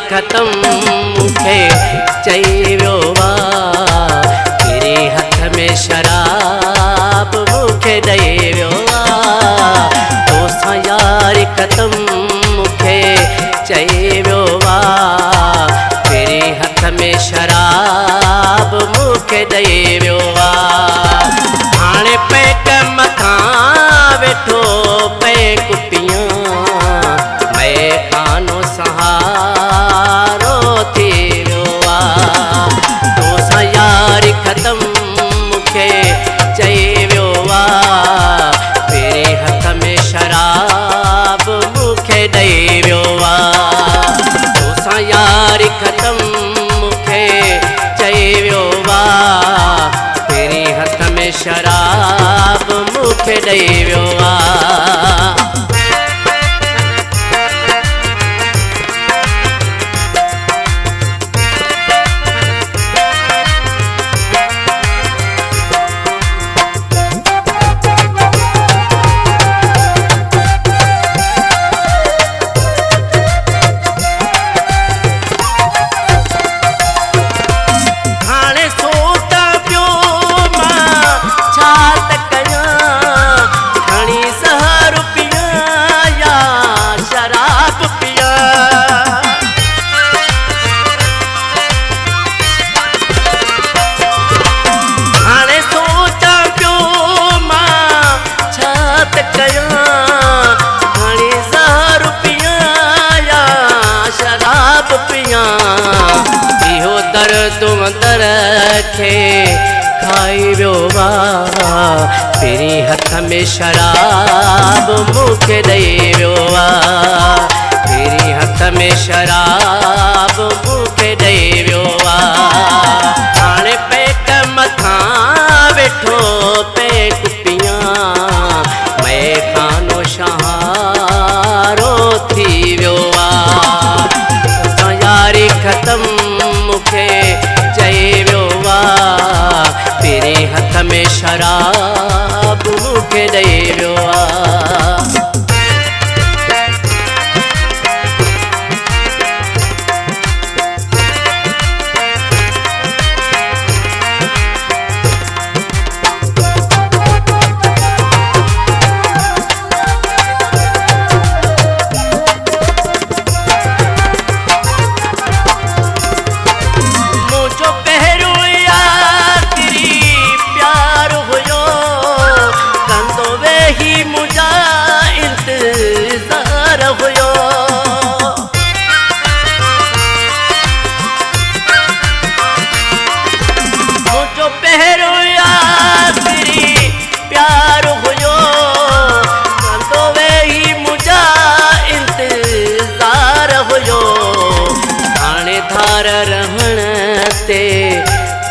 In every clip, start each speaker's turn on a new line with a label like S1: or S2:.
S1: ख़त्म मूंखे चई वियो आहे, तेरे हथ में शराब मूंखे ॾेई वियो आहे। तोसां यारी ख़त्म मूंखे चई वियो आहे, तेरे हथ में शराब मूंखे ॾेई वियो आहे। हाणे पेट मथां वेठो पे कुपियां, मैं खानो सहारो थी वियो आहे। तोसां यारी ख़त्म मूंखे चई वियो आहे, तेरे हथ में शराब मूंखे ॾेई वियो आहे। तोसां यारी ख़त्म मूंखे चई वियो आहे, तेरे हथ में शराब मूंखे ॾेई वियो आहे। दर खे खाई वियो आहे, तेरे हथ में शराब मूंखे ॾेई वियो आहे। तेरे हथ में शराब मूंखे ॾेई वियो आहे। हाणे पेट मथां वेठो पे कुपियां, मैं खानो सहारो थी वियो आहे। तोसां यारी ख़त्म मूंखे चई वियो आहे, तेरे हथ में शराब मूंखे ॾेई वियो आहे।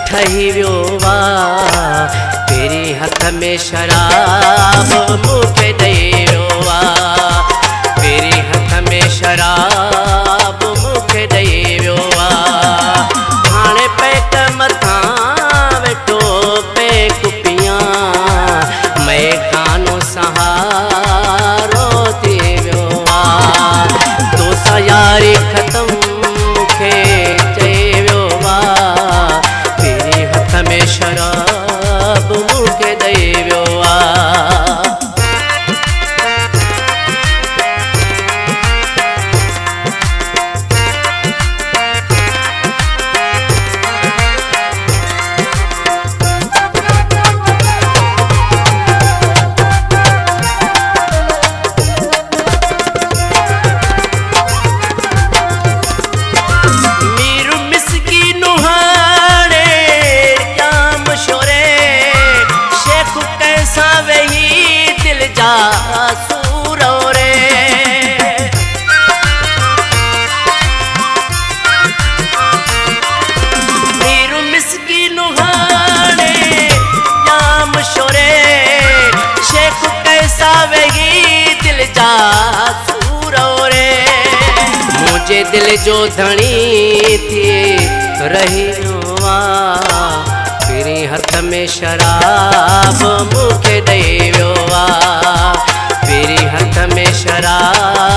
S1: ठही वियो आहे, तेरे हथ में शराब मूंखे ॾेई वियो आहे। तेरे हथ में शराब मूंखे ॾेई वियो आहे। हाणे पेट मथां वेठो पे कुपियां, मैं खानो सहारो थी वियो आहे। तोसां यारी ख़त्म मूंखे चई वियो आहे, तेरे हथ में शराब मूंखे ॾेई वियो आहे। मुझे दिल जो धनी थी रही तेरे हथ में शराब मूंखे ॾेई वियो आहे। तेरे हथ में शराब